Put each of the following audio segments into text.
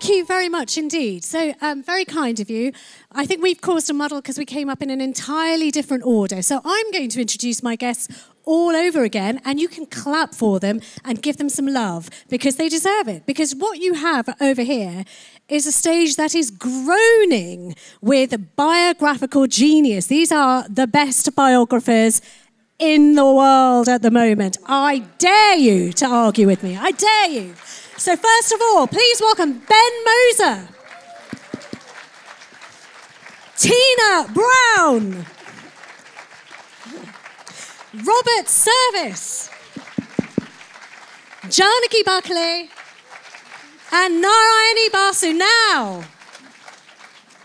Thank you very much indeed. So, very kind of you. I think we've caused a muddle because we came up in an entirely different order. So I'm going to introduce my guests all over again, and you can clap for them and give them some love because they deserve it. Because what you have over here is a stage that is groaning with biographical genius. These are the best biographers in the world at the moment. I dare you to argue with me. I dare you. So first of all, please welcome Ben Moser, Tina Brown, Robert Service, Janaki Bakhle, and Narayani Basu.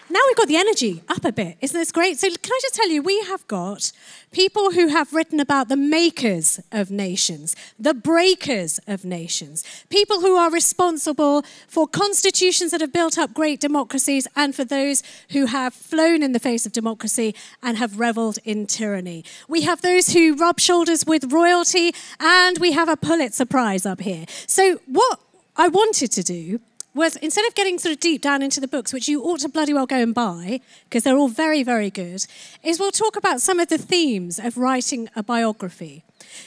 Now we've got the energy up a bit. Isn't this great? So can I just tell you, we have got people who have written about the makers of nations, the breakers of nations, people who are responsible for constitutions that have built up great democracies and for those who have flown in the face of democracy and have revelled in tyranny. We have those who rub shoulders with royalty, and we have a Pulitzer Prize up here. So what I wanted to do was, instead of getting sort of deep down into the books, which you ought to bloody well go and buy, because they're all very, very good, is we'll talk about some of the themes of writing a biography.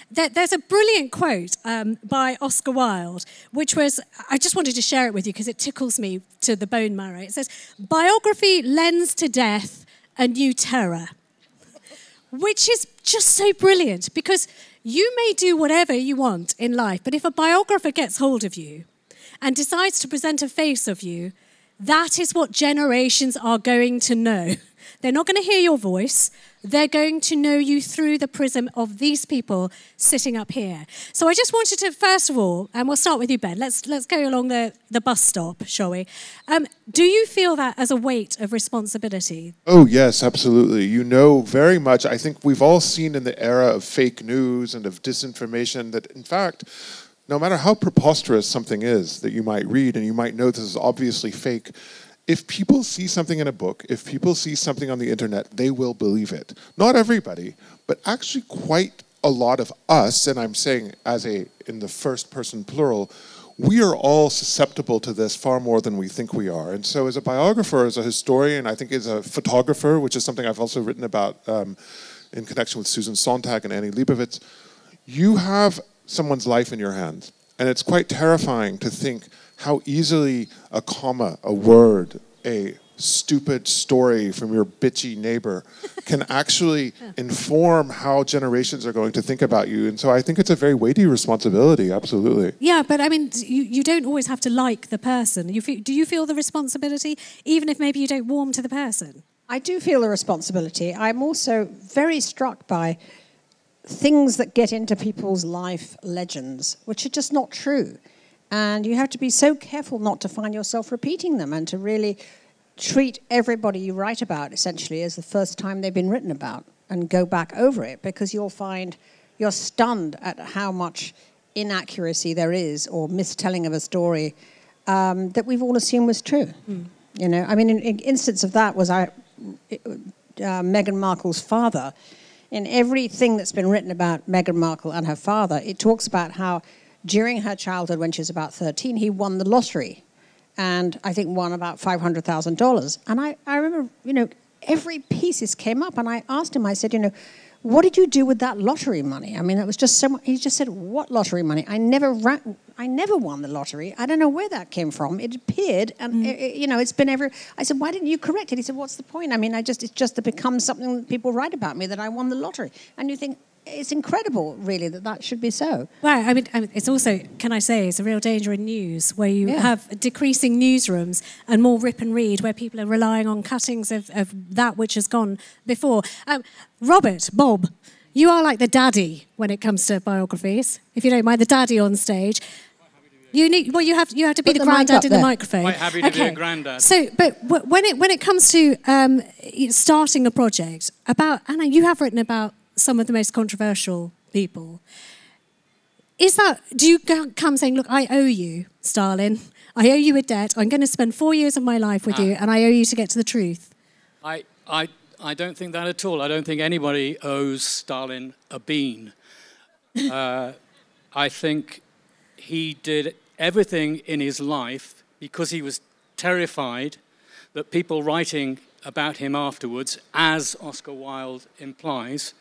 There's a brilliant quote by Oscar Wilde, which was, I just wanted to share it with you because it tickles me to the bone marrow. It says, "Biography lends to death a new terror," which is just so brilliant, because you may do whatever you want in life, but if a biographer gets hold of you and decides to present a face of you, that is what generations are going to know. They're not going to hear your voice. They're going to know you through the prism of these people sitting up here. So I just wanted to, first of all, and we'll start with you, Ben. Let's go along the bus stop, shall we? Do you feel that as a weight of responsibility? Oh, yes, absolutely. You know very much. I think we've all seen in the era of fake news and of disinformation that, in fact, no matter how preposterous something is that you might read, and you might know this is obviously fake, if people see something in a book, if people see something on the internet, they will believe it. Not everybody, but actually quite a lot of us, and I'm saying in the first person plural, we are all susceptible to this far more than we think we are. And so as a biographer, as a historian, I think as a photographer, which is something I've also written about in connection with Susan Sontag and Annie Leibovitz, you have someone's life in your hands. And it's quite terrifying to think how easily a comma, a word, a stupid story from your bitchy neighbor can actually inform how generations are going to think about you. And so I think it's a very weighty responsibility, absolutely. Yeah, but I mean, you don't always have to like the person. Do you feel the responsibility, even if maybe you don't warm to the person? I do feel the responsibility. I'm also very struck by things that get into people's life legends, which are just not true. And you have to be so careful not to find yourself repeating them and to really treat everybody you write about essentially as the first time they've been written about and go back over it, because you'll find you're stunned at how much inaccuracy there is or mistelling of a story that we've all assumed was true. You know, I mean, an instance of that was Meghan Markle's father. In everything that's been written about Meghan Markle and her father, it talks about how during her childhood, when she was about 13, he won the lottery, and I think won about $500,000. And I remember, you know, every piece came up, and I asked him, I said, you know, what did you do with that lottery money? I mean, it was just so much. He just said, what lottery money? I never won the lottery. I don't know where that came from. It appeared, and you know, it's been ever. I said, why didn't you correct it? He said, what's the point? I mean, it's just to become something that people write about me that I won the lottery. And you think, it's incredible, really, that should be so. Right. I mean, it's also, can I say, it's a real danger in news where you have decreasing newsrooms and more rip and read, where people are relying on cuttings of that which has gone before. Bob, you are like the daddy when it comes to biographies, if you don't mind, the daddy on stage. You have to be the granddad in the microphone. Quite happy to be a granddad. So, but when it comes to starting a project, Anna, you have written about some of the most controversial people. Do you come saying, look, I owe you, Stalin. I owe you a debt. I'm going to spend 4 years of my life with you, and I owe you to get to the truth. I don't think that at all. I don't think anybody owes Stalin a bean. I think he did everything in his life because he was terrified that people writing about him afterwards, as Oscar Wilde implies,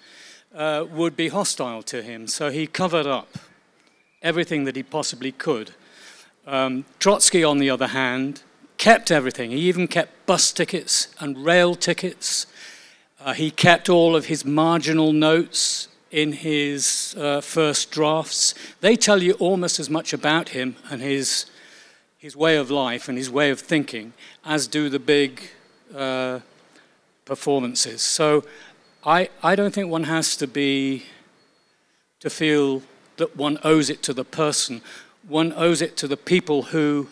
would be hostile to him. So he covered up everything that he possibly could. Trotsky, on the other hand, kept everything. He even kept bus tickets and rail tickets. He kept all of his marginal notes in his first drafts. They tell you almost as much about him and his way of life and his way of thinking as do the big performances. So I don't think one has to feel that one owes it to the person. One owes it to the people who,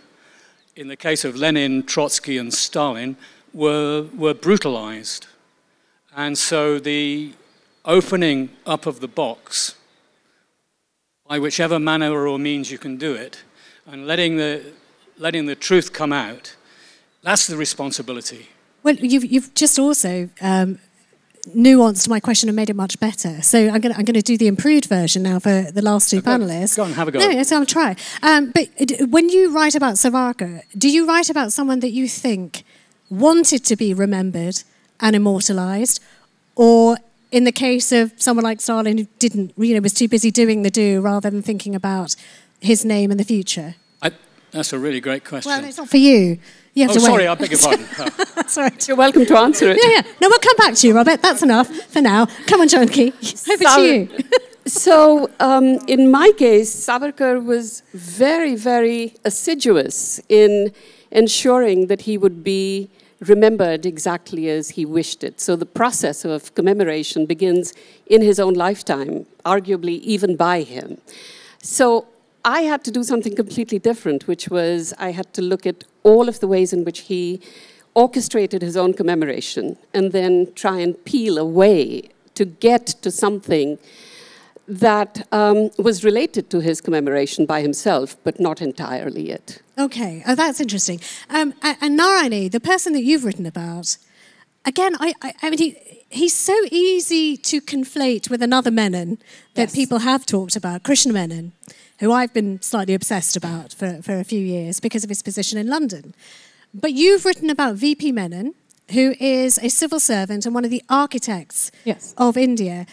in the case of Lenin, Trotsky, and Stalin, were brutalized. And so the opening up of the box, by whichever manner or means you can do it, and letting the truth come out, that's the responsibility. Well, you've just also nuanced my question and made it much better. So I'm going to do the improved version now for the last two panelists. Go on, have a go. No, yes, I'll try. But when you write about Savarkar, do you write about someone that you think wanted to be remembered and immortalised, or in the case of someone like Stalin who didn't, was too busy doing the do rather than thinking about his name in the future? That's a really great question. Well, it's not for you. You have to wait. Sorry, I beg your pardon. That's right. You're welcome to answer it. Yeah. No, we'll come back to you, Robert. That's enough for now. Come on, Janaki. Over to you. So, in my case, Savarkar was very, very assiduous in ensuring that he would be remembered exactly as he wished it. So the process of commemoration begins in his own lifetime, arguably even by him. So I had to do something completely different, which was I had to look at all of the ways in which he orchestrated his own commemoration and then try and peel away to get to something that was related to his commemoration by himself, but not entirely it. Okay, that's interesting. And Narayani, the person that you've written about, again, I mean, he's so easy to conflate with another Menon that people have talked about, Krishna Menon, who I've been slightly obsessed about for a few years because of his position in London. But you've written about VP Menon, who is a civil servant and one of the architects of India.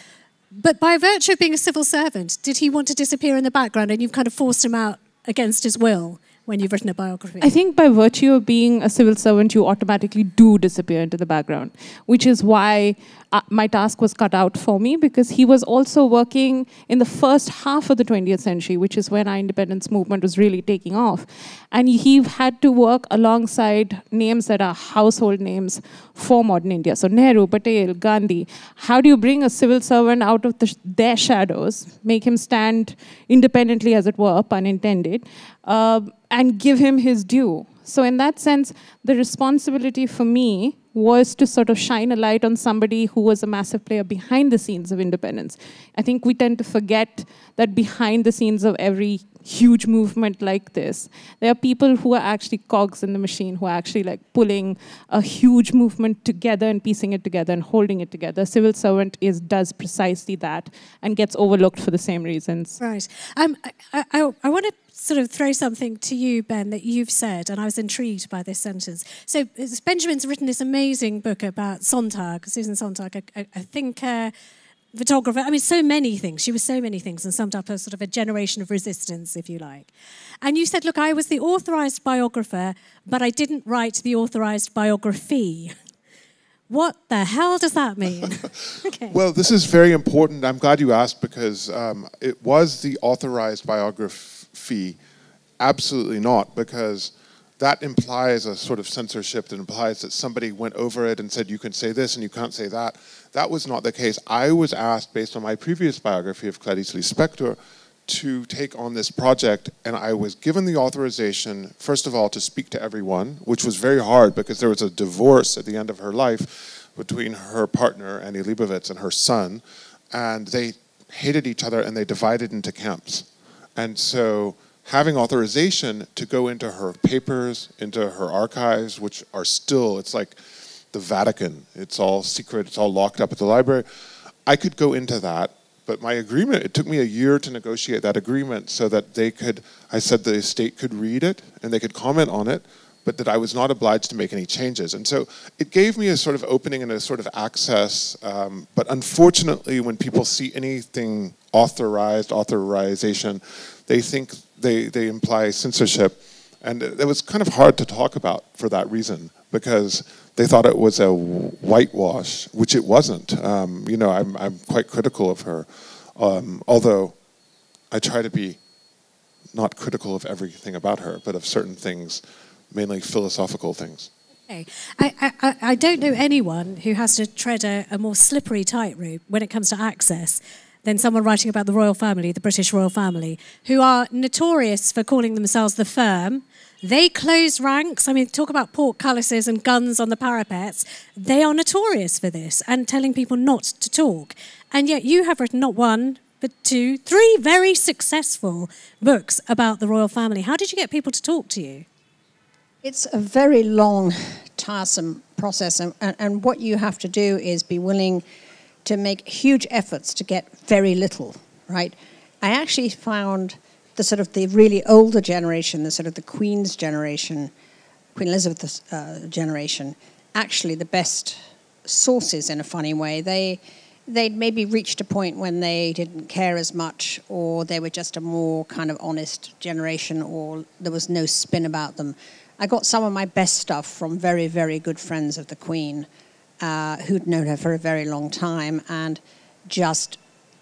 But by virtue of being a civil servant, did he want to disappear in the background and you've kind of forced him out against his will when you've written a biography? I think by virtue of being a civil servant, you automatically do disappear into the background, which is why my task was cut out for me, because he was also working in the first half of the 20th century, which is when our independence movement was really taking off. And he had to work alongside names that are household names for modern India. So Nehru, Patel, Gandhi. How do you bring a civil servant out of their shadows, make him stand independently, as it were, pun intended, and give him his due? So in that sense, the responsibility for me was to sort of shine a light on somebody who was a massive player behind the scenes of independence. I think we tend to forget that behind the scenes of every huge movement like this, there are people who are actually cogs in the machine, who are actually like pulling a huge movement together and piecing it together and holding it together. A civil servant does precisely that and gets overlooked for the same reasons. Right. I want to sort of throw something to you, Ben, that you've said, and I was intrigued by this sentence. So Benjamin's written this amazing book about Sontag, Susan Sontag, a thinker, photographer. I mean, so many things. She was so many things and summed up as sort of a generation of resistance, if you like. And you said, look, I was the authorised biographer, but I didn't write the authorised biography. What the hell does that mean? Okay. Well, this is very important. I'm glad you asked, because it was the authorized biography. Absolutely not, because that implies a sort of censorship that implies that somebody went over it and said, you can say this and you can't say that. That was not the case. I was asked, based on my previous biography of Clarice Lispector, to take on this project, and I was given the authorization, first of all, to speak to everyone, which was very hard because there was a divorce at the end of her life between her partner, Annie Leibovitz, and her son, and they hated each other and they divided into camps. And so having authorization to go into her papers, into her archives, which are still, it's like the Vatican. It's all secret, it's all locked up at the library. I could go into that, but my agreement, it took me a year to negotiate that agreement so that they could, I said the estate could read it and they could comment on it, but that I was not obliged to make any changes. And so it gave me a sort of opening and a sort of access. But unfortunately, when people see anything authorization, they think they imply censorship. And it was kind of hard to talk about for that reason, because they thought it was a whitewash, which it wasn't. You know, I'm quite critical of her, although I try to be not critical of everything about her, but of certain things, mainly philosophical things. Okay. I don't know anyone who has to tread a more slippery tightrope when it comes to access than someone writing about the royal family, the British royal family, who are notorious for calling themselves the firm. They close ranks. I mean, talk about portcullises and guns on the parapets. They are notorious for this and telling people not to talk. And yet you have written not one, but two, three very successful books about the royal family. How did you get people to talk to you? It's a very long, tiresome process. And what you have to do is be willing to make huge efforts to get very little, right? I actually found the sort of the really older generation, the sort of the Queen's generation, Queen Elizabeth's generation, actually the best sources in a funny way. They'd maybe reached a point when they didn't care as much, or they were just a more kind of honest generation, or there was no spin about them. I got some of my best stuff from very, very good friends of the Queen who'd known her for a very long time and just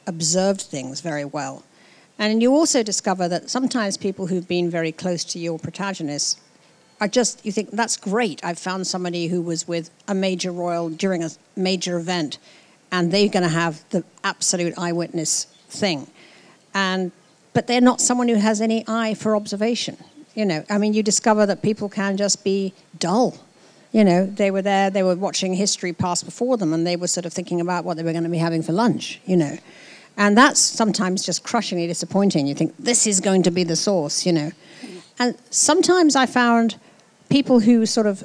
observed things very well. And you also discover that sometimes people who've been very close to your protagonists are just, you think, that's great. I've found somebody who was with a major royal during a major event, and they're going to have the absolute eyewitness thing. But they're not someone who has any eye for observation. You know, I mean, you discover that people can just be dull. You know, they were there, they were watching history pass before them, and they were sort of thinking about what they were going to be having for lunch, you know. And that's sometimes just crushingly disappointing. You think, this is going to be the source, you know. And sometimes I found people who sort of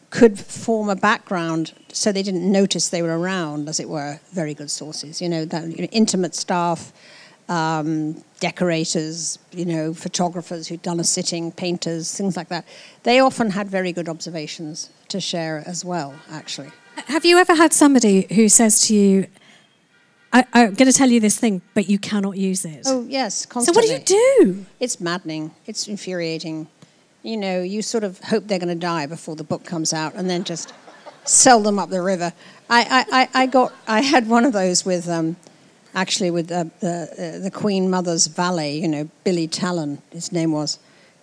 could form a background so they didn't notice they were around, as it were, very good sources. You know, intimate staff, decorators, you know, photographers who'd done a sitting, painters, things like that. They often had very good observations to share as well, actually. Have you ever had somebody who says to you, I'm going to tell you this thing, but you cannot use it? Oh, yes, constantly. So what do you do? It's maddening. It's infuriating. You know, you sort of hope they're going to die before the book comes out and then just sell them up the river. I had one of those with, actually with the Queen Mother's valet, you know, Billy Talon, his name was.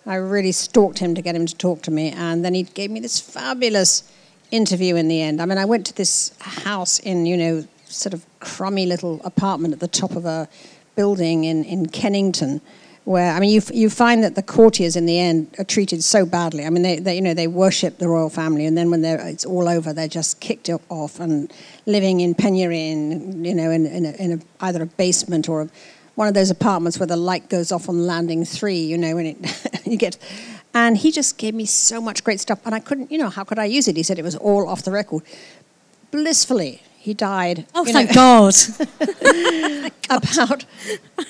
I really stalked him to get him to talk to me, and then he gave me this fabulous interview in the end. I mean, I went to this house in, you know, sort of crummy little apartment at the top of a building in Kennington, where, I mean, you find that the courtiers in the end are treated so badly. I mean, they you know, they worship the royal family, and then when it's all over, they're just kicked off and living in penury, you know, in either a basement or one of those apartments where the light goes off on landing 3, you know, when you get. And he just gave me so much great stuff, and I couldn't, you know, how could I use it? He said it was all off the record. Blissfully, he died. Oh, thank God. About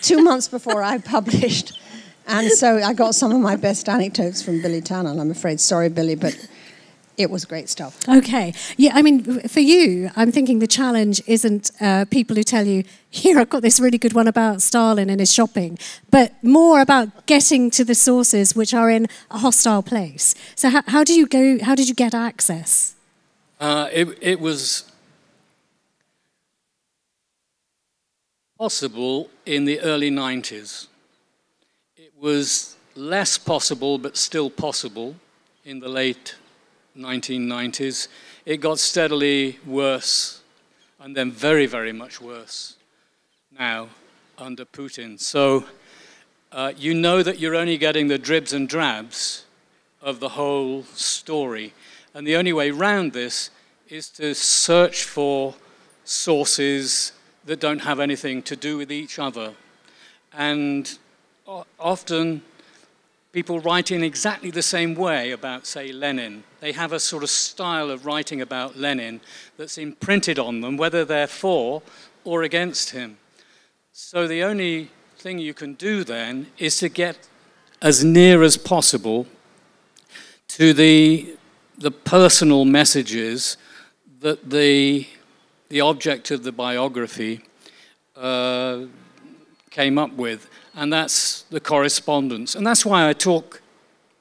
2 months before I published. And so I got some of my best anecdotes from Billy Talon, I'm afraid. Sorry, Billy, but it was great stuff. Okay. Yeah, I mean, for you, I'm thinking the challenge isn't people who tell you, here, I've got this really good one about Stalin and his shopping, but more about getting to the sources which are in a hostile place. So how did you get access? It was possible in the early 90s. It was less possible, but still possible, in the late 1990s. It got steadily worse, and then very, very much worse now under Putin. So you know that you're only getting the dribs and drabs of the whole story. And the only way around this is to search for sources that don't have anything to do with each other. And often people write in exactly the same way about, say, Lenin. They have a sort of style of writing about Lenin that's imprinted on them, whether they're for or against him. So the only thing you can do then is to get as near as possible to the personal messages that the object of the biography came up with, and that's the correspondence. And that's why I talk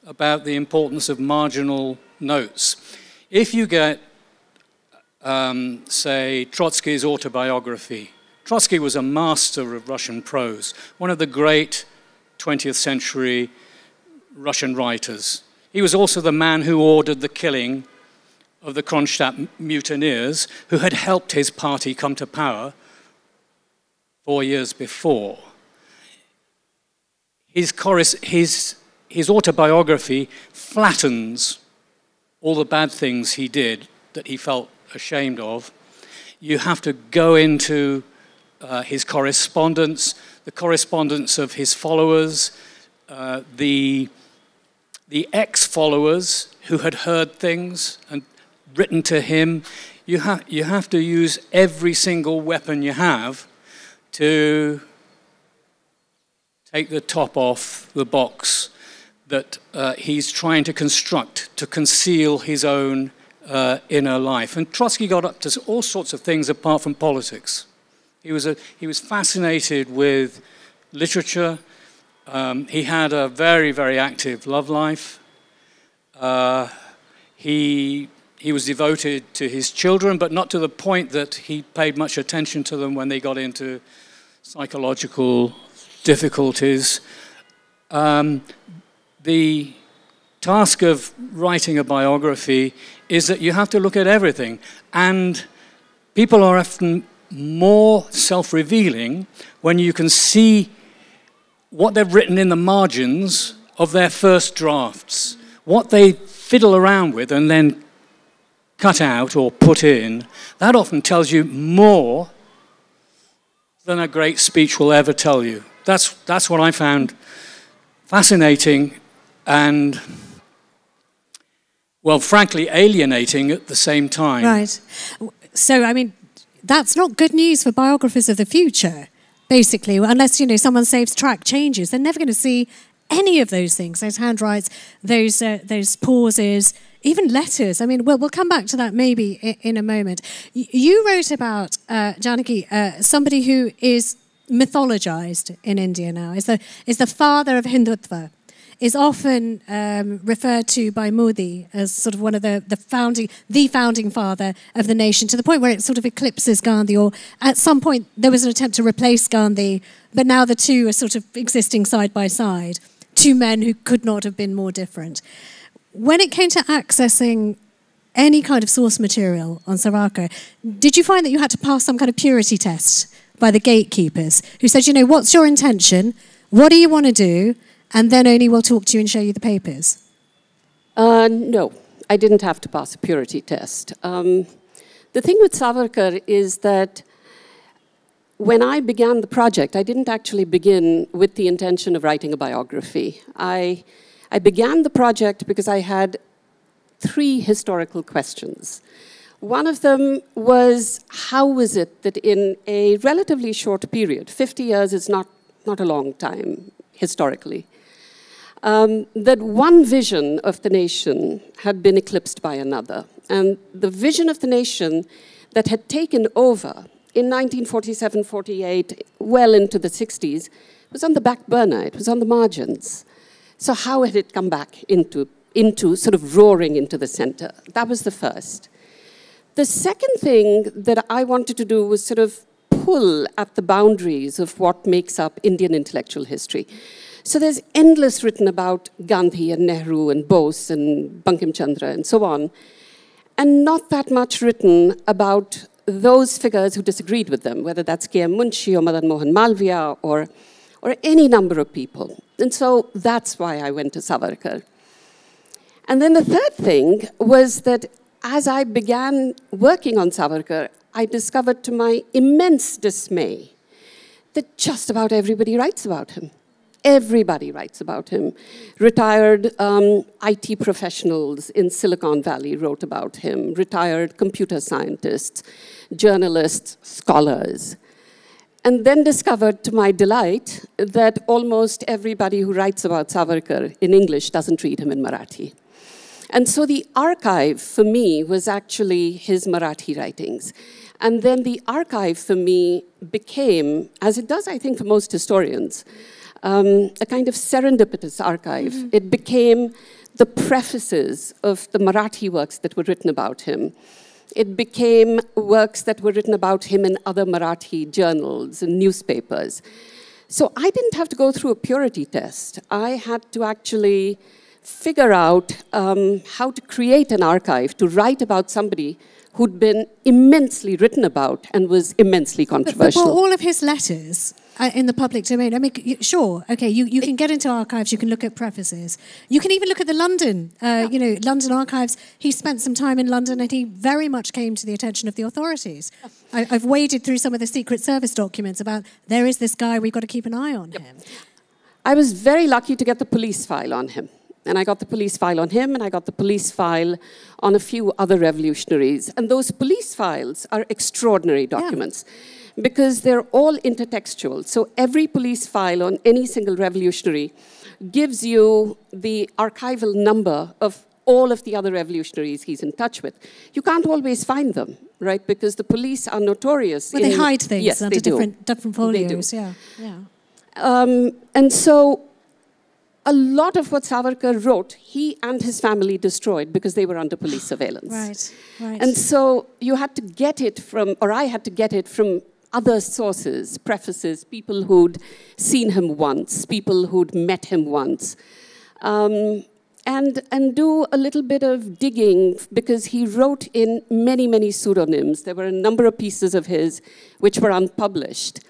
about the importance of marginal notes. If you get, say, Trotsky's autobiography, Trotsky was a master of Russian prose, one of the great 20th century Russian writers. He was also the man who ordered the killing of the Kronstadt mutineers, who had helped his party come to power 4 years before. His autobiography flattens all the bad things he did that he felt ashamed of. You have to go into his correspondence, the correspondence of his followers, the ex-followers who had heard things and written to him. You have to use every single weapon you have to take the top off the box that he's trying to construct to conceal his own inner life. And Trotsky got up to all sorts of things apart from politics. He was fascinated with literature. He had a very, very active love life. He was devoted to his children, but not to the point that he paid much attention to them when they got into psychological difficulties. The task of writing a biography is that you have to look at everything, and people are often more self-revealing when you can see what they've written in the margins of their first drafts, what they fiddle around with and then cut out or put in. That often tells you more than a great speech will ever tell you. That's what I found fascinating and, well, frankly, alienating at the same time. Right. So, I mean, that's not good news for biographers of the future, basically, unless, someone saves track changes. They're never going to see any of those things, those handwrites, those pauses, even letters. I mean, we'll come back to that maybe in a moment. You wrote about Janaki, somebody who is mythologized in India now, is the father of Hindutva, is often referred to by Modi as sort of one of the founding father of the nation, to the point where it sort of eclipses Gandhi, or at some point there was an attempt to replace Gandhi, but now the two are sort of existing side by side, two men who could not have been more different. When it came to accessing any kind of source material on Savarkar, did you find that you had to pass some kind of purity test by the gatekeepers who said, what's your intention? What do you want to do? And then only we'll talk to you and show you the papers? No, I didn't have to pass a purity test. The thing with Savarkar is that when I began the project, I didn't actually begin with the intention of writing a biography. I began the project because I had 3 historical questions. One of them was, how was it that in a relatively short period, 50 years is not a long time historically, that one vision of the nation had been eclipsed by another. And the vision of the nation that had taken over in 1947-48, well into the 60s, was on the back burner, it was on the margins. So how had it come back into sort of roaring into the center? That was the first. The second thing that I wanted to do was sort of pull at the boundaries of what makes up Indian intellectual history. So there's endless written about Gandhi and Nehru and Bose and Bankim Chandra and so on, and not that much written about those figures who disagreed with them, whether that's K.M. Munshi or Madan Mohan Malviya or any number of people. And so that's why I went to Savarkar. And then the third thing was that as I began working on Savarkar, I discovered to my immense dismay that just about everybody writes about him. Everybody writes about him. Retired IT professionals in Silicon Valley wrote about him. Retired computer scientists, journalists, scholars. And then discovered, to my delight, that almost everybody who writes about Savarkar in English doesn't read him in Marathi. And so the archive for me was actually his Marathi writings. And then the archive for me became, as it does, I think, for most historians, a kind of serendipitous archive. Mm-hmm. It became the prefaces of the Marathi works that were written about him. It became works that were written about him in other Marathi journals and newspapers. So I didn't have to go through a purity test. I had to actually figure out how to create an archive, to write about somebody who'd been immensely written about and was immensely controversial. But all of his letters in the public domain, I mean, sure, okay, you can get into archives, you can look at prefaces. You can even look at the London, London archives. He spent some time in London and he very much came to the attention of the authorities. I've waded through some of the Secret Service documents about, there is this guy, we've got to keep an eye on him. I was very lucky to get the police file on him. And I got the police file on him, and I got the police file on a few other revolutionaries. And those police files are extraordinary documents because they're all intertextual. So every police file on any single revolutionary gives you the archival number of all of the other revolutionaries he's in touch with. You can't always find them, right? Because the police are notorious. Well, they hide things under they different folios. Yeah. And so a lot of what Savarkar wrote, he and his family destroyed because they were under police surveillance. Right. And so you had to get it from, or I had to get it from other sources, prefaces, people who'd seen him once, people who'd met him once, and do a little bit of digging because he wrote in many, many pseudonyms. There were a number of pieces of his which were unpublished.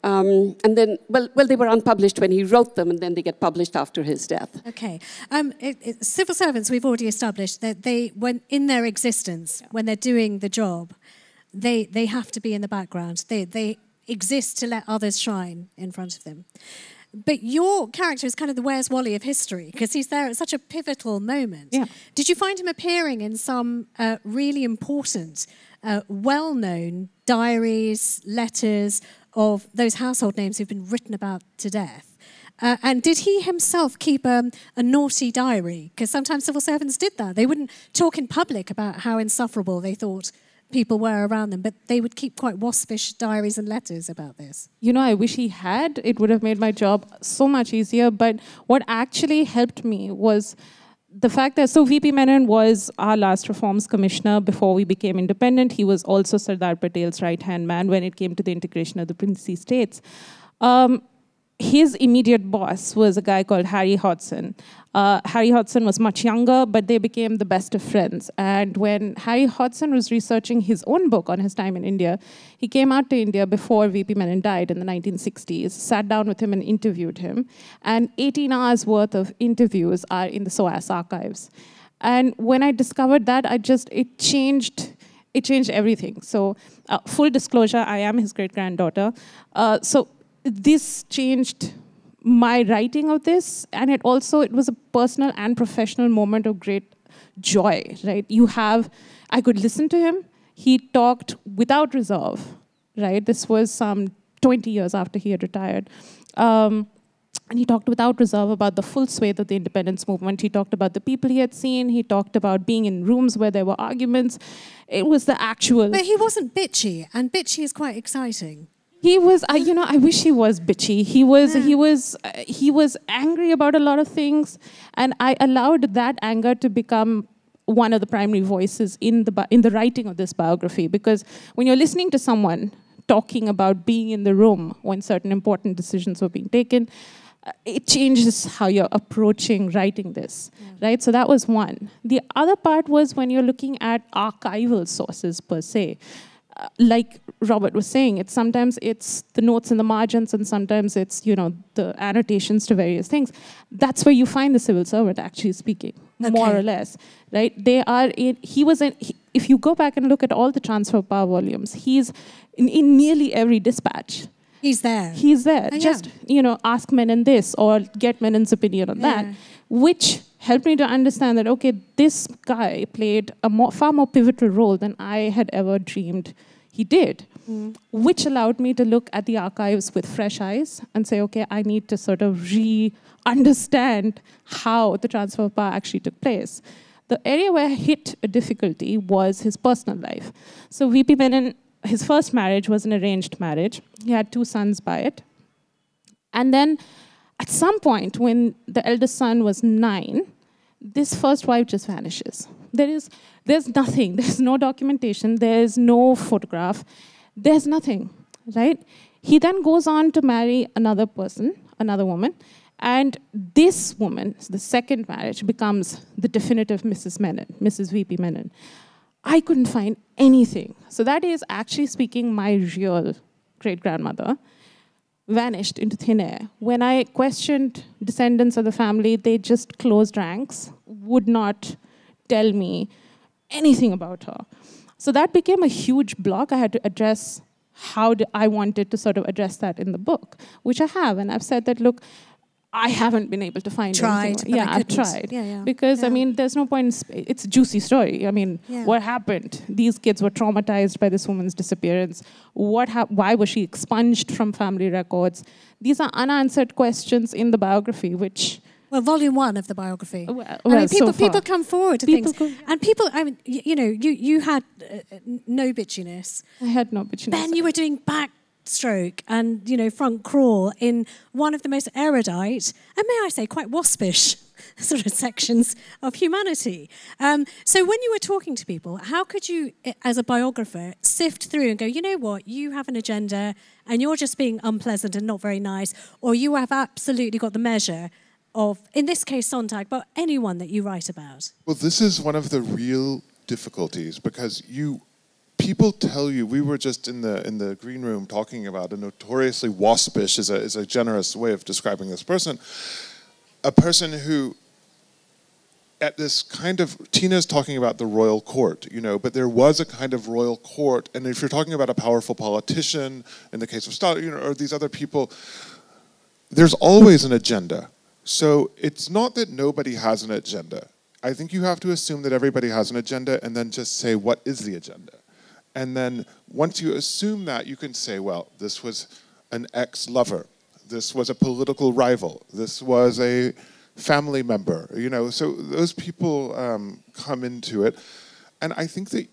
And then, well, they were unpublished when he wrote them, and then they get published after his death. Okay. Civil servants, we've already established that when in their existence, when they're doing the job, they have to be in the background. They exist to let others shine in front of them. But your character is kind of the Where's Wally of history, because he's there at such a pivotal moment. Yeah. Did you find him appearing in some really important, well-known diaries, letters of those household names who've been written about to death? And did he himself keep a naughty diary? Because sometimes civil servants did that. They wouldn't talk in public about how insufferable they thought people were around them, but they would keep quite waspish diaries and letters about this. You know, I wish he had. It would have made my job so much easier. But what actually helped me was the fact that, so VP Menon was our last reforms commissioner before we became independent. He was also Sardar Patel's right-hand man when it came to the integration of the princely states. His immediate boss was a guy called Harry Hodgson. Harry Hodgson was much younger, but they became the best of friends. And when Harry Hodgson was researching his own book on his time in India, he came out to India before VP Menon died in the 1960s, sat down with him and interviewed him. And 18 hours worth of interviews are in the SOAS archives. And when I discovered that, it changed everything. So full disclosure, I am his great-granddaughter. So this changed my writing of this, and it was a personal and professional moment of great joy, right? I could listen to him. He talked without reserve, right? This was some 20 years after he had retired. And he talked without reserve about the full swathe of the independence movement. He talked about the people he had seen. He talked about being in rooms where there were arguments. It was the actual... But he wasn't bitchy, and bitchy is quite exciting. He was, I wish he was bitchy. He was angry about a lot of things, and I allowed that anger to become one of the primary voices in the writing of this biography. Because when you're listening to someone talking about being in the room when certain important decisions were being taken, it changes how you're approaching writing this, right? So that was one. The other part was when you're looking at archival sources per se. Like Robert was saying, sometimes it's the notes in the margins, and sometimes it's, the annotations to various things. That's where you find the civil servant actually speaking, more or less, right? If you go back and look at all the transfer of power volumes, he's in nearly every dispatch. He's there. He's there. Just, ask Menon this or get Menon's opinion on that, which helped me to understand that, okay, this guy played a far more pivotal role than I had ever dreamed he did, which allowed me to look at the archives with fresh eyes and say, okay, I need to sort of understand how the transfer of power actually took place. The area where I hit a difficulty was his personal life. So VP Menon, his first marriage was an arranged marriage. He had 2 sons by it. And then at some point, when the eldest son was 9, this first wife just vanishes. There's nothing. There's no documentation. There's no photograph. There's nothing, right? He then goes on to marry another person, another woman, and this woman, the second marriage, becomes the definitive Mrs. Menon, Mrs. VP Menon. I couldn't find anything. So that is, actually speaking, my real great-grandmother vanished into thin air. When I questioned descendants of the family, they just closed ranks, would not tell me anything about her. So that became a huge block. I had to address I wanted to sort of address that in the book, which I have. And I've said that, look, I haven't been able to find anything. Yeah, I've tried. Because, I mean, there's no point it's a juicy story. I mean, what happened? These kids were traumatized by this woman's disappearance. Why was she expunged from family records? These are unanswered questions in the biography, which... Well, volume 1 of the biography. Well, I mean, so people come forward to things. And people, I mean, you know, you had no bitchiness. I had no bitchiness. Then you were doing backstroke and, you know, front crawl in one of the most erudite, and may I say, quite waspish sort of sections of humanity. So when you were talking to people, how could you, as a biographer, sift through and go, you know what, you have an agenda and you're just being unpleasant and not very nice, or you have absolutely got the measure of, in this case, Sontag, but anyone that you write about? Well, this is one of the real difficulties, because people tell you, we were just in the green room talking about a notoriously waspish is a generous way of describing this person, a person who, at this kind of, Tina's talking about the royal court, you know, but there was a kind of royal court, and if you're talking about a powerful politician, in the case of Stalin, you know, or these other people, there's always an agenda. So it's not that nobody has an agenda. I think you have to assume that everybody has an agenda and then just say, what is the agenda? And then once you assume that, you can say, well, this was an ex-lover. This was a political rival. This was a family member. You know, so those people come into it. And I think that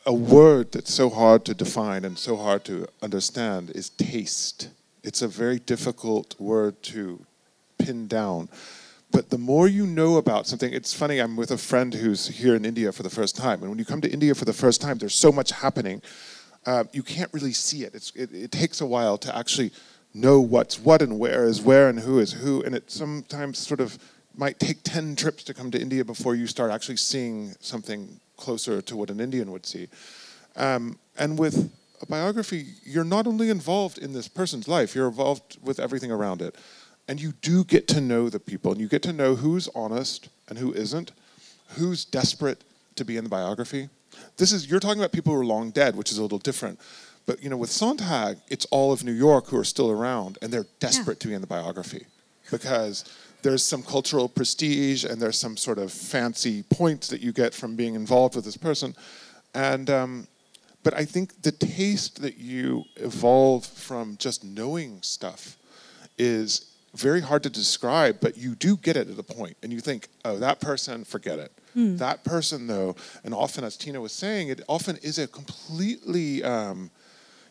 a word that's so hard to define and so hard to understand is taste. It's a very difficult word to pin down. But the more you know about something, it's funny, I'm with a friend who's here in India for the first time. And when you come to India for the first time, there's so much happening. You can't really see it. It takes a while to actually know what's what and where is where and who is who. And it sometimes sort of might take 10 trips to come to India before you start actually seeing something closer to what an Indian would see. And with a biography, you're not only involved in this person's life, you're involved with everything around it. And you do get to know the people, and you get to know who's honest and who isn't, who's desperate to be in the biography. You're talking about people who are long dead, which is a little different. But you know, with Sontag, it's all of New York who are still around, and they're desperate to be in the biography because there's some cultural prestige and there's some sort of fancy points that you get from being involved with this person. And but I think the taste that you evolve from just knowing stuff is very hard to describe, but you do get it at a point, and you think, oh, that person, forget it. That person, though, and often, as Tina was saying, it often is a completely,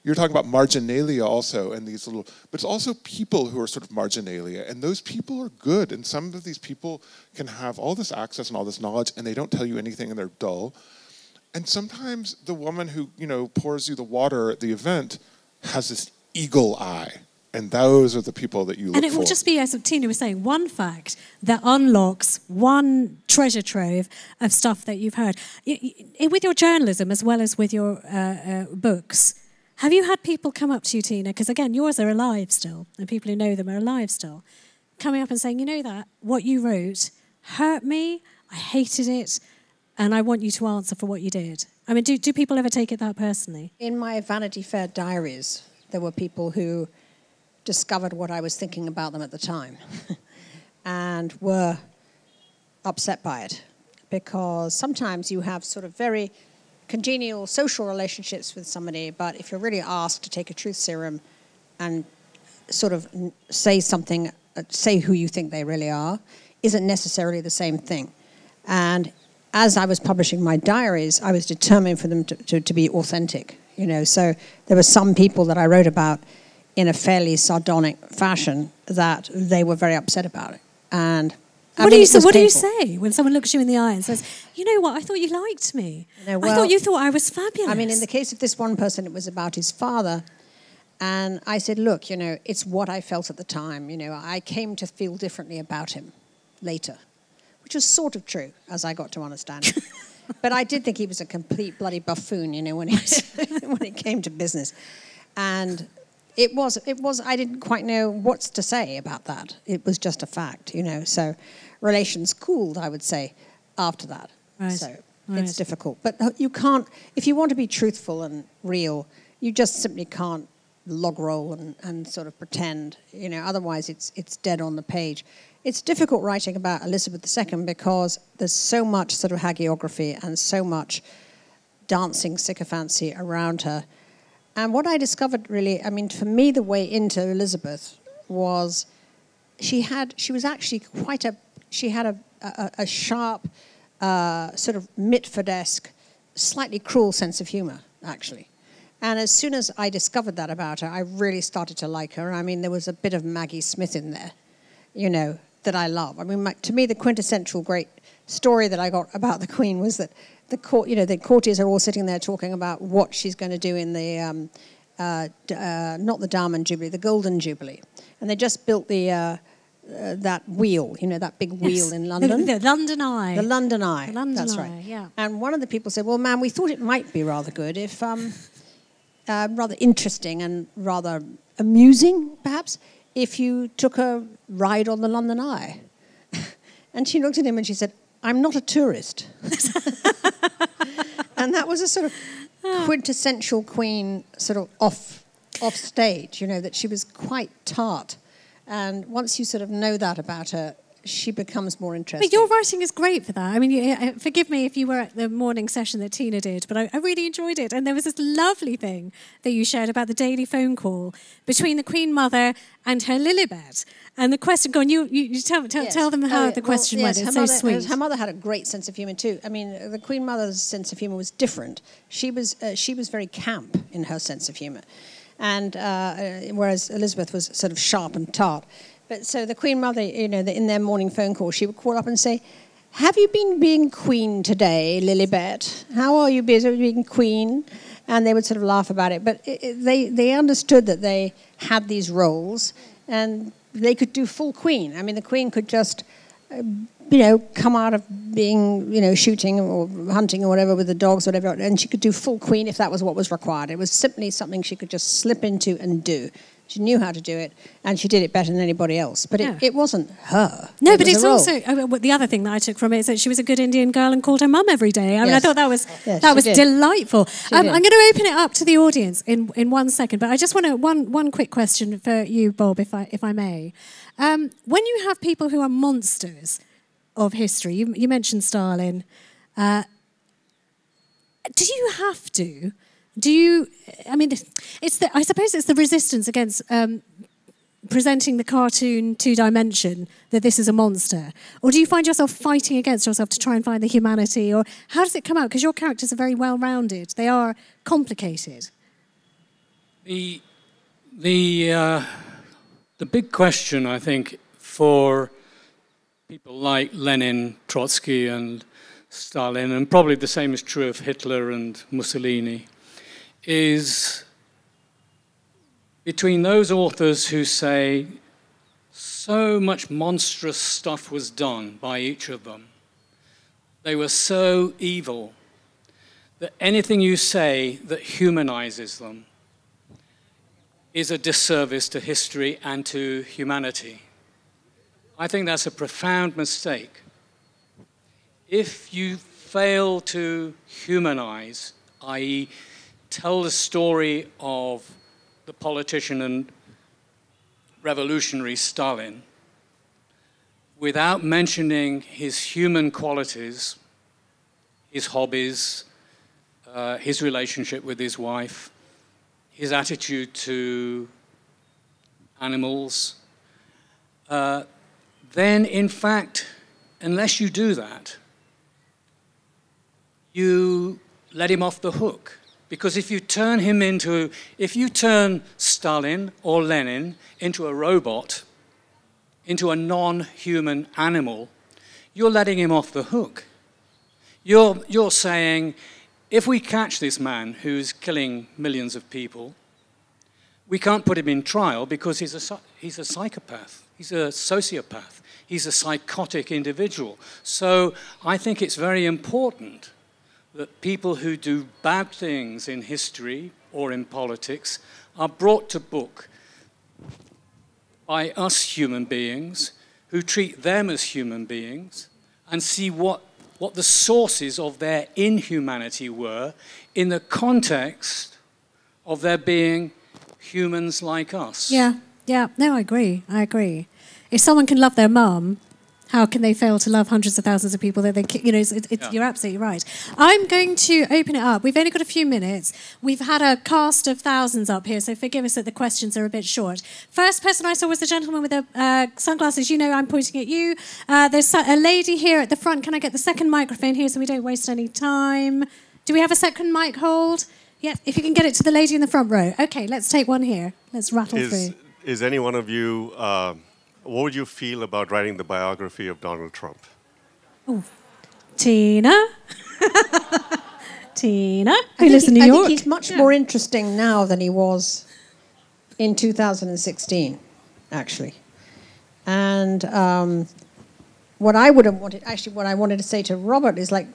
you're talking about marginalia also, and these little, but it's also people who are sort of marginalia, and those people are good, and some of these people can have all this access and all this knowledge, and they don't tell you anything, and they're dull. And sometimes the woman who, you know, pours you the water at the event has this eagle eye. And those are the people that you look for. And it will just be, as Tina was saying, one fact that unlocks one treasure trove of stuff that you've heard. With your journalism as well as with your books, have you had people come up to you, Tina, because again, yours are alive still, and people who know them are alive still, coming up and saying, you know that, what you wrote hurt me, I hated it, and I want you to answer for what you did. I mean, do people ever take it that personally? In my Vanity Fair diaries, there were people who discovered what I was thinking about them at the time and were upset by it, because sometimes you have sort of very congenial social relationships with somebody, but if you're really asked to take a truth serum and sort of say something, say who you think they really are, isn't necessarily the same thing. And as I was publishing my diaries, I was determined for them to be authentic, you know. So there were some people that I wrote about in a fairly sardonic fashion that they were very upset about it. And what do you say when someone looks you in the eye and says, you know what, I thought you liked me. I thought you thought I was fabulous. I mean, in the case of this one person, it was about his father. And I said, look, you know, it's what I felt at the time. You know, I came to feel differently about him later, which was sort of true, as I got to understand. But I did think he was a complete bloody buffoon, you know, when when it came to business. And it was, I didn't quite know what to say about that. It was just a fact, you know. So relations cooled, I would say, after that. Right. So it's difficult. But you can't, if you want to be truthful and real, you just simply can't log roll and sort of pretend, you know, otherwise it's dead on the page. It's difficult writing about Elizabeth II because there's so much sort of hagiography and so much dancing sycophancy around her. And what I discovered really, I mean, for me, the way into Elizabeth was she was actually she had a sharp, sort of Mitfordesque, slightly cruel sense of humor, actually. And as soon as I discovered that about her, I really started to like her. I mean, there was a bit of Maggie Smith in there, you know, that I love. I mean, to me, the quintessential great story that I got about the Queen was that the courtiers are all sitting there talking about what she's going to do in the, not the Diamond Jubilee, the Golden Jubilee. And they just built that wheel, you know, that big wheel in London. The London Eye. The London Eye. The London That's Eye, right. yeah. And one of the people said, well, ma'am, we thought it might be rather good if... rather interesting and rather amusing, perhaps, if you took a ride on the London Eye. And she looked at him and she said, I'm not a tourist. And that was a sort of quintessential Queen sort of off stage, you know, that she was quite tart. And once you sort of know that about her, she becomes more interesting. But your writing is great for that. I mean, forgive me if you were at the morning session that Tina did, but I really enjoyed it. And there was this lovely thing that you shared about the daily phone call between the Queen Mother and her Lilibet. And the question, go on, you tell them how the question went. It's so sweet. Her mother had a great sense of humour too. I mean, the Queen Mother's sense of humour was different. She was very camp in her sense of humour, and whereas Elizabeth was sort of sharp and tart. But so the Queen Mother, you know, in their morning phone call, she would call up and say, have you been being Queen today, Lilibet? How are you being Queen? And they would sort of laugh about it. But they understood that they had these roles and they could do full Queen. I mean, the Queen could just, you know, come out of being, you know, shooting or hunting or whatever with the dogs, whatever, and she could do full Queen if that was what was required. It was simply something she could just slip into and do. She knew how to do it, and she did it better than anybody else. But it wasn't her. No, but it's also the other thing that I took from it is that she was a good Indian girl and called her mum every day. I mean, I thought that was delightful. I'm going to open it up to the audience in 1 second, but I just want one quick question for you, Bob, if I may. When you have people who are monsters of history, you mentioned Stalin. Do you have to? I mean, I suppose it's the resistance against presenting the cartoon two-dimension that this is a monster. Or do you find yourself fighting against yourself to try and find the humanity? Or how does it come out? Because your characters are very well-rounded. They are complicated. The big question, I think, for people like Lenin, Trotsky, and Stalin, and probably the same is true of Hitler and Mussolini, is between those authors who say so much monstrous stuff was done by each of them. They were so evil that anything you say that humanizes them is a disservice to history and to humanity. I think that's a profound mistake. If you fail to humanize, i.e., tell the story of the politician and revolutionary Stalin without mentioning his human qualities, his hobbies, his relationship with his wife, his attitude to animals, then in fact, unless you do that, you let him off the hook. Because if you turn Stalin or Lenin into a robot, into a non-human animal, you're letting him off the hook. You're saying, if we catch this man who's killing millions of people, we can't put him in trial because he's a psychopath, he's a sociopath, he's a psychotic individual. So I think it's very important that people who do bad things in history or in politics are brought to book by us human beings who treat them as human beings and see what the sources of their inhumanity were in the context of their being humans like us. Yeah. No, I agree. If someone can love their mum, how can they fail to love hundreds of thousands of people that they, you're absolutely right. I'm going to open it up. We've only got a few minutes. We've had a cast of thousands up here, so forgive us that the questions are a bit short. First person I saw was the gentleman with the sunglasses. You know I'm pointing at you. There's a lady here at the front. Can I get the second microphone here so we don't waste any time? Do we have a second mic hold? Yeah, if you can get it to the lady in the front row. Okay, let's take one here. Let's rattle through. Is any one of you... what would you feel about writing the biography of Donald Trump? Oh, Tina? Tina, who lives in New York? I think he's much more interesting now than he was in 2016, actually. And what I wanted to say to Robert is like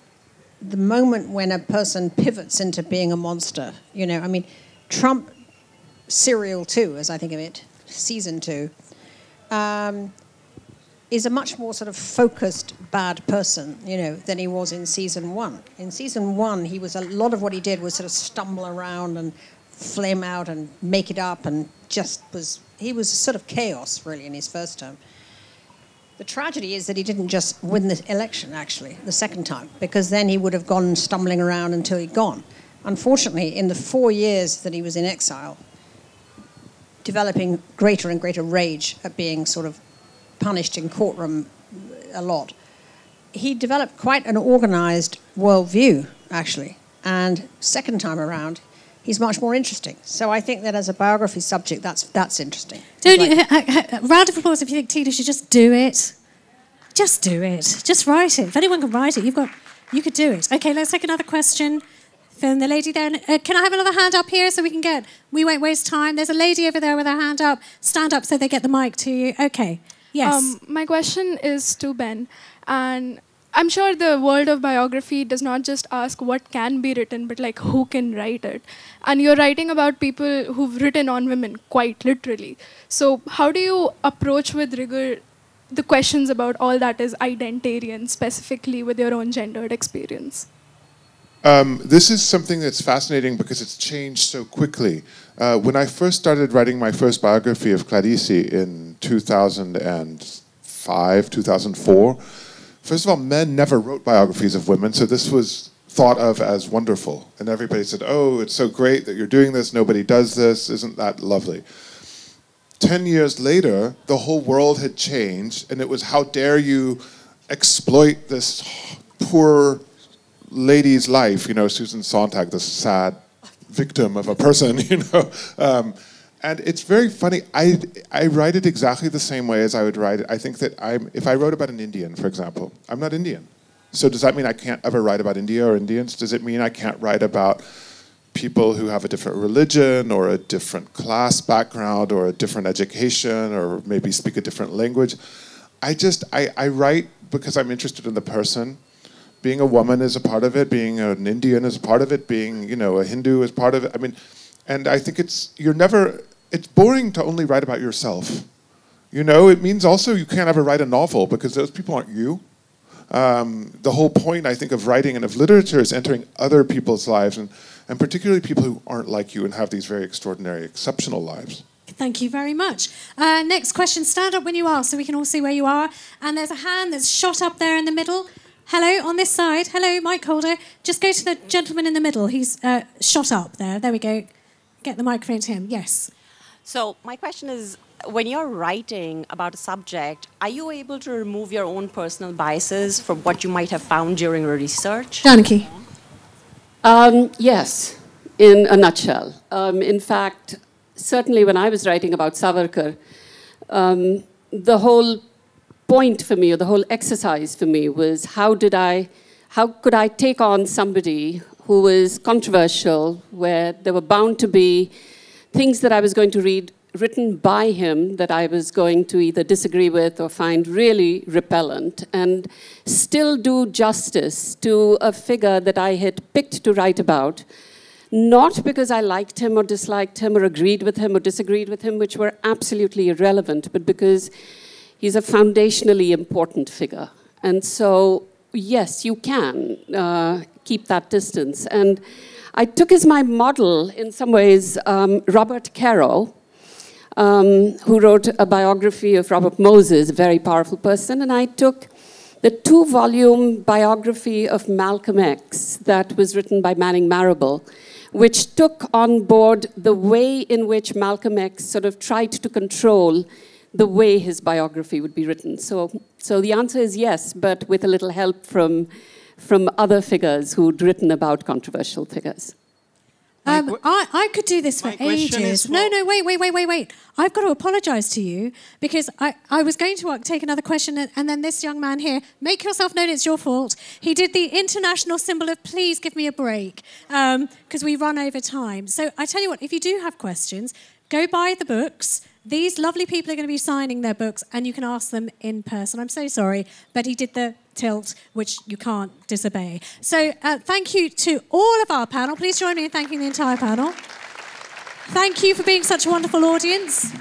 the moment when a person pivots into being a monster. Trump Serial 2, as I think of it, season 2. Is a much more sort of focused bad person, than he was in season 1. In season 1, a lot of what he did was sort of stumble around and flame out and make it up, and he was sort of chaos really in his first term. The tragedy is that he didn't just win the election, actually, the second time, because then he would have gone stumbling around until he'd gone. Unfortunately, in the 4 years that he was in exile, developing greater and greater rage at being sort of punished in courtroom a lot, he developed quite an organized worldview, actually. And second time around, he's much more interesting. So I think that as a biography subject, that's interesting. Round of applause if you think Tina should just do it. Just do it. Just write it. If anyone can write it, you could do it. Okay, let's take another question. From the lady there. Can I have another hand up here so we won't waste time? There's a lady over there with her hand up. Stand up so they get the mic to you. Okay. Yes. My question is to Ben. And I'm sure the world of biography does not just ask what can be written, but like who can write it. And you're writing about people who've written on women, quite literally. So how do you approach with rigor the questions about all that is identitarian, specifically with your own gendered experience? This is something that's fascinating because it's changed so quickly. When I first started writing my first biography of Clarice in 2005, 2004, first of all, men never wrote biographies of women, so this was thought of as wonderful. And everybody said, oh, it's so great that you're doing this, nobody does this, isn't that lovely? 10 years later, the whole world had changed, and it was, how dare you exploit this poor lady's life, Susan Sontag, the sad victim of a person, and it's very funny. I write it exactly the same way as I would write it. I think that if I wrote about an Indian, for example, I'm not Indian. So does that mean I can't ever write about India or Indians? Does it mean I can't write about people who have a different religion or a different class background or a different education or maybe speak a different language? I write because I'm interested in the person. Being a woman is a part of it. Being an Indian is a part of it. Being, a Hindu is part of it. And I think it's boring to only write about yourself. It means also you can't ever write a novel because those people aren't you. The whole point, I think, of writing and of literature is entering other people's lives, and particularly people who aren't like you and have these very extraordinary, exceptional lives. Thank you very much. Next question. Stand up when you are so we can all see where you are. And there's a hand that's shot up there in the middle. Hello, on this side. Hello, mic holder. Just go to the gentleman in the middle. He's shot up there. There we go. Get the microphone to him. Yes. So my question is, when you're writing about a subject, are you able to remove your own personal biases from what you might have found during your research? Janaki. Yes, in a nutshell. In fact, certainly when I was writing about Savarkar, the whole point for me, or the whole exercise for me, was how could I take on somebody who was controversial, where there were bound to be things that I was going to read written by him that I was going to either disagree with or find really repellent, and still do justice to a figure that I had picked to write about, not because I liked him or disliked him or agreed with him or disagreed with him, which were absolutely irrelevant, but because he's a foundationally important figure. And so, yes, you can keep that distance. And I took as my model, in some ways, Robert Caro, who wrote a biography of Robert Moses, a very powerful person, and I took the 2-volume biography of Malcolm X that was written by Manning Marable, which took on board the way in which Malcolm X sort of tried to control the way his biography would be written. So the answer is yes, but with a little help from other figures who'd written about controversial figures. I could do this for ages. No, wait. I've got to apologise to you because I was going to take another question and then this young man here, make yourself known, it's your fault. He did the international symbol of please give me a break because we run over time. So I tell you what, if you do have questions, go buy the books. These lovely people are going to be signing their books and you can ask them in person. I'm so sorry, but he did the tilt, which you can't disobey. So thank you to all of our panel. Please join me in thanking the entire panel. Thank you for being such a wonderful audience.